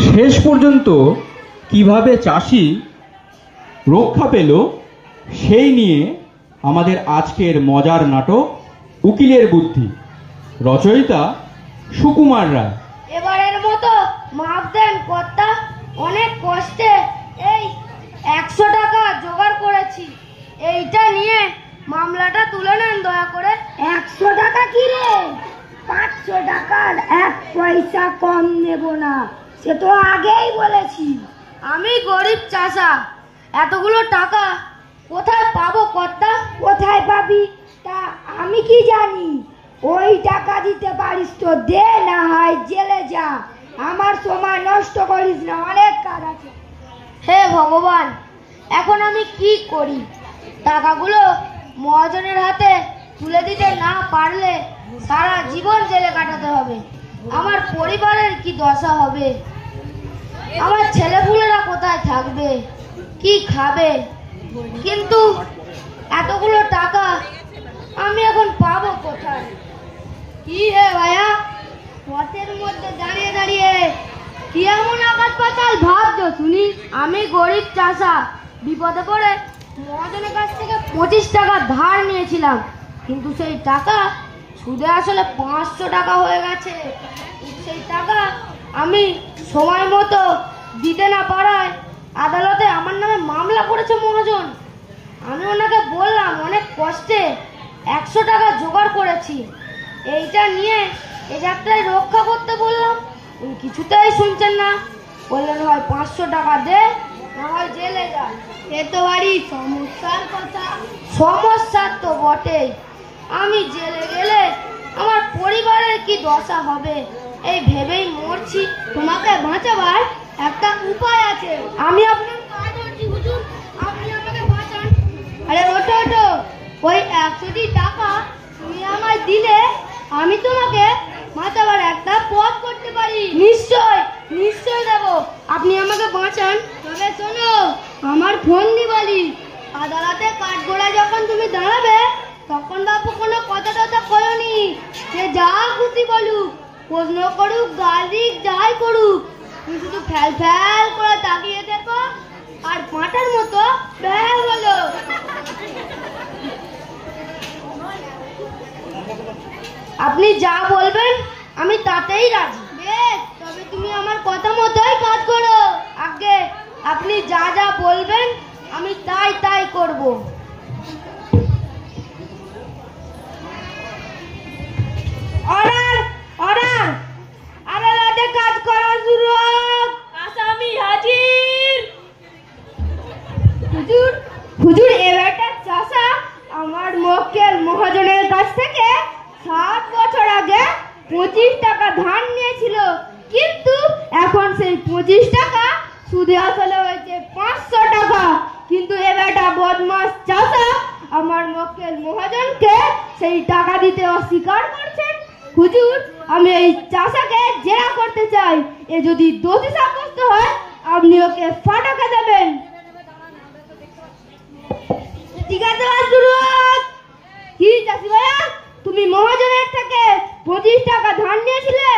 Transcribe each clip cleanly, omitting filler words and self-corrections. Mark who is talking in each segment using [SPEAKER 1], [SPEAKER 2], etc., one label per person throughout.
[SPEAKER 1] শেষ পর্যন্ত কিভাবে চাষি রক্ষা পেল সেই নিয়ে আমাদের আজকের মজার নাটক উকিলের বুদ্ধি। রচয়িতা সুকুমার রায়।
[SPEAKER 2] এবারের মতো মাপ দেন কর্তা, অনেক কষ্টে এই 100 টাকা জোগাড় করেছি, এইটা নিয়ে মামলাটা তুলে নেন দয়া করে।
[SPEAKER 3] 100 টাকা কি রে? 500 টাকার 1 পয়সা কম নেব না, সে তো আগেই বলেছি।
[SPEAKER 2] আমি গরিব চাষা, এতগুলো টাকা কোথায় পাবো কর্তা?
[SPEAKER 3] কোথায় পাবি তা আমি কি জানি? ওই টাকা দিতে পারিস তো দে, না হয় জেলে যা। আমার সময় নষ্ট করিস না, অনেক কাজ আছে।
[SPEAKER 2] হে ভগবান, এখন আমি কি করি? টাকাগুলো মহাজনের হাতে তুলে দিতে না পারলে সারা জীবন জেলে কাটাতে হবে। আমার পরিবারের কি দশা হবে? আমার ছেলেপুলেরা কোথায় থাকবে, কি খাবে? কিন্তু এতগুলো টাকা আমি এখন পাবো কোথায়? কি হে ভাইয়া, পথের মধ্যে দাঁড়িয়ে দাঁড়িয়ে কি এমন আকাশ পাতাল ভাবছো শুনি? আমি গরিব চাষা, বিপদে পড়ে মহাজনের কাছ থেকে 25 টাকা ধার নিয়েছিলাম, কিন্তু সেই টাকা সুদে আসলে 500 টাকা হয়ে গেছে। সেই টাকা আমি সময় মতো দিতে না পারায় আদালতে আমার নামে মামলা করেছে মহাজন। আমি ওনাকে বললাম অনেক কষ্টে 100 টাকা জোগাড় করেছি, এইটা নিয়ে এই যাত্রায় রক্ষা করতে বললাম, উনি কিছুতেই শুনছেন না। বললেন হয় 500 টাকা দে, না হয় জেলে যা। এ তো বাড়ি সমস্যার কথা। সমস্যা তো বটেই, আমি জেলে গেলে আমার পরিবারের কি দশা হবে এই ভেবেই মরছি। তোমাকে বাঁচাবার একটা উপায় আছে, আমি আপনার পা ধরছি হুজুর, আপনি আমাকে বাঁচান। আরে ওঠো ওঠো, ওই 100টি টাকা তুমি আমায় দিলে আমি তোমাকে বাঁচাবার একটা পথ করতে পারি। নিশ্চয় নিশ্চয় দেব, আপনি আমাকে বাঁচান। তবে শোনো, আমার ফোন দিবালি আদালতে কাঠগোড়ায় যখন তুমি দাঁড়াবে তখন বাপু কোনো কথা টথা কয়নি, সে যা খুশি বলুক, প্রশ্ন করুক, গাল দিক, যাই করুক, তুমি শুধু ফ্যাল ফ্যাল করে তাকিয়ে দেখো আর পাঁটার মতো ব্যাগ হলো। আপনি যা বলবেন আমি তাতেই রাজি। বেশ, তবে তুমি আমার কথা মতোই কাজ করো। আগে আপনি যা যা বলবেন আমি তাই তাই করব। অর্ডার অর্ডার, আদালতে কাজ করা শুরু হোক। আসামি হাজির। হুজুর হুজুর, এবারটা চাষা আমার মক্কেল মহাজনের কাছ থেকে 7 বছর আগে 25 টাকা ধার নিয়েছিল, কিন্তু এখন সেই 25 টাকা সুদে আসলে হয়েছে 500 টাকা। কিন্তু এবারটা বদমাস চাষা আমার মক্কেল মহাজনকে সেই টাকা দিতে অস্বীকার করছেন। হুজুর, আমি এই চাষাকে জেরা করতে চাই, এ যদি দোষী সাব্যস্ত হয় আপনি ওকে ফাটাকে দেবেন। ঠিক আছে, কি চাষি ভাইয়া, তুমি মহাজনের থেকে 25 টাকা ধার নিয়েছিলে?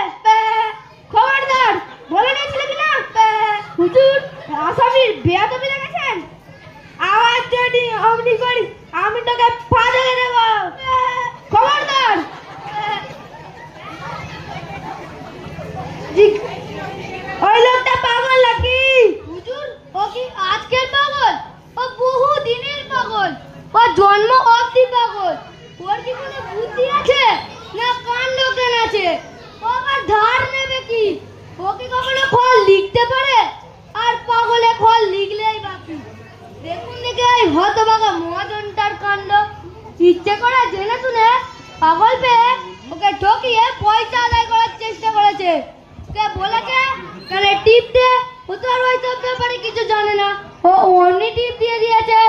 [SPEAKER 2] খবরদার, বলে নিয়েছিলে কিনা? হুজুর, আসামির বেয়াদবি দেখেছেন? আওয়াজ যদি অমনি করি আমি তোকে পা ধরে দেব। খবরদার। ওই লোকটা পাগল নাকি? হুজুর, ও কি আজকের পাগল? ও বহু দিনের পাগল, ও জন্ম অবধি পাগল। ওর কি কোনো বুদ্ধি আছে না কাণ্ড জ্ঞান আছে? ও আবার ধার নেবে কি? ও কি কখনো ফল লিখতে পারে? আর পাগলে ফল লিখলেই বাকি। দেখুন দেখে এই হতভাগা মহাজনটার কাণ্ড, ইচ্ছে করে জেনে শুনে পাগল পেয়ে ওকে ঠকিয়ে পয়সা আদায় করার চেষ্টা করেছে। কে বলেছে কানে টিপ দে, ও তো আর ওই সব ব্যাপারে কিছু জানে না, ও অমনি টিপ দিয়ে দিয়েছে।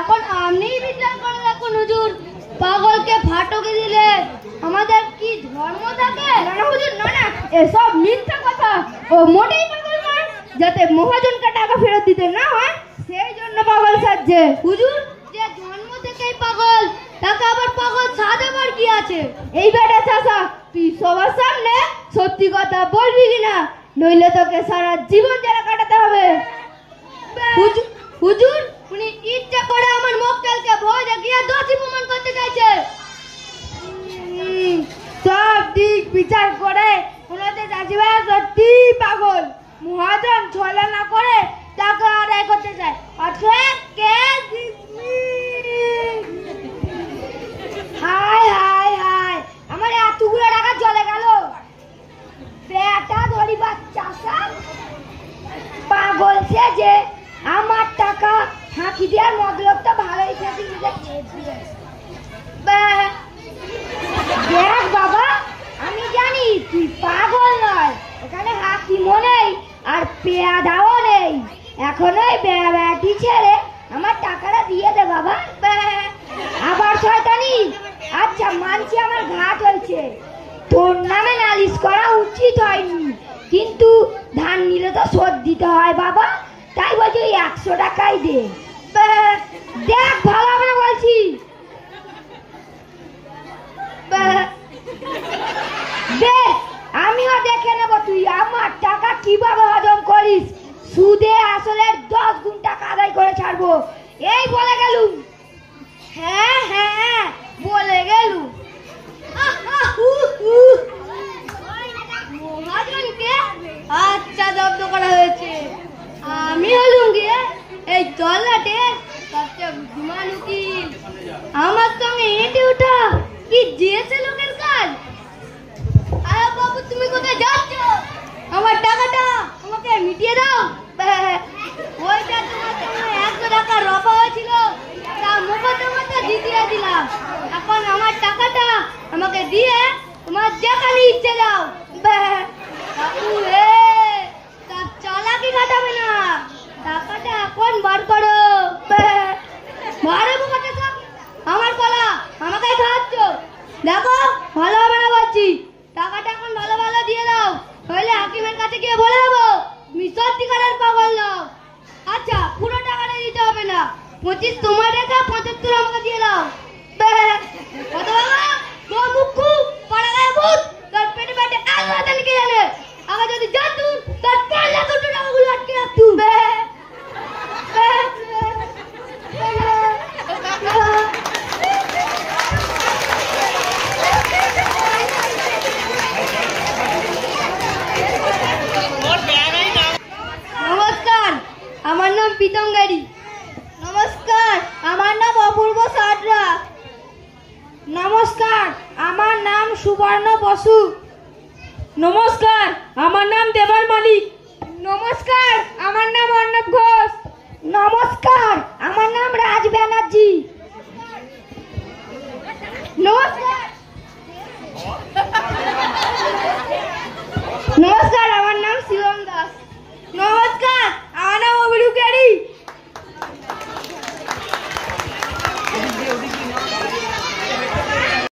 [SPEAKER 2] এখন আপনিই বিচার করে দেখুন হুজুর, পাগলকে ফাটকে দিলে আমাদের কি ধর্ম থাকে? না না হুজুর, না না, এসব মিথ্যা কথা। ও মোটেই পাগল নয়, যাতে মহাজনকে টাকা ফেরত দিতে না হয় সেই জন্য পাগল সাজছে। হুজুর, যে জন্ম থেকেই পাগল তাকে আবার পাগল সাজাবার কি আছে? এই বেটা চাষা, তুই সবার সামনে সত্যি কথা বলবি কিনা নইলে তোকে সারা জীবন জেলে কাটাতে হবে। হুজুর, উনি ইচ্ছা করে আমার মক্কেলকে ভয় দেখিয়ে দোষী প্রমাণ করতে চাইছে। সব দিক বিচার করে ওনাদের চাষিভাই সত্যি পাগল। মহাজন ছলনা করে টাকা আদায় করতে চায়।
[SPEAKER 3] হায় হায় হায়, আমার এতগুলো টাকা চলে গেল। বেটা ধরি বাচ্চা পাগল সেজে আমার টাকা ফাঁকি দেওয়ার মতলবটা ভালোই সেজে দেখ বাবা, আমি জানি তুই পাগল নয়, এখানে হাকিমও নেই আর পেয়াদাও নেই। এখন ওই বেড়াটি ছেড়ে আমার টাকাটা দিয়ে দে বাবা। আবার শয়তানি। আচ্ছা মানছি আমার ঘাট হয়েছে, তোর নামে নালিশ করা উচিত হয়নি, কিন্তু ধান নিলে তো শোধ দিতে হয় বাবা, তাই বলছি 100 টাকাই দে। দেখ ভালো হবে না বলছি। বেশ, আমিও দেখে নেব তুই আমার টাকা কিভাবে হজম করিস। সুদে আসলে 10 গুণ টাকা আদায় করে ছাড়বো, এই বলে গেলুম।
[SPEAKER 2] হ্যাঁ হ্যাঁ বলে গেলু। মহাজনকে আচ্ছা জব্দ করা হয়েছে। আমি হলুম গিয়ে এই তল্লাটে সবচেয়ে বুদ্ধিমান উকিল। আমার সঙ্গে হেঁটে ওঠা কি দিয়েছে লোকের কাজ। আরে বাবু, তুমি কোথায় যাচ্ছ? আমার টাকাটা আমাকে মিটিয়ে দাও। ওইটা তোমার সঙ্গে 100 টাকা রফা হয়েছিল, তা মোকদ্দমাটা জিতিয়ে দিলাম। এখন আমার টাকাটা আমাকে দিয়ে তোমার যেখানে ইচ্ছে যাও। বাবু হে, তার চালাকি খাটাবে না, টাকাটা এখন বার করো। মারে বুকাতে সব আমার কলা আমাকে খাওয়াচ্ছ। দেখো ভালো হবে না বলছি, টাকাটা এখন ভালো ভালো দিয়ে দাও, নইলে হাকিমের কাছে গিয়ে বলে দেবো তুমি সত্যিকারের পাগল নাও। আচ্ছা, পুরো টাকাটা দিতে হবে না, 25 তোমার রেখা 75 আমাকে দিয়ে দাও। কত বাবা, তোর মুখু পাড়া গায়ে ভূত, তোর পেটে পেটে আল্লাহ জানে কি জানে। আগে যদি জানতুম তোর পাল্লা দুটো টাকাগুলো আটকে রাখতুম। নমস্কার, আমার নাম পিতঙ্গারি। নমস্কার, আমার নাম অপূর্ব সাটরা।
[SPEAKER 3] নমস্কার, আমার নাম সুবর্ণ বসু।
[SPEAKER 2] নমস্কার, আমার নাম দেবার মালিক।
[SPEAKER 3] নমস্কার, আমার নাম অর্ণব ঘোষ। নমস্কার, আমার নাম রাজ ব্যানার্জি।
[SPEAKER 2] নমস্কার,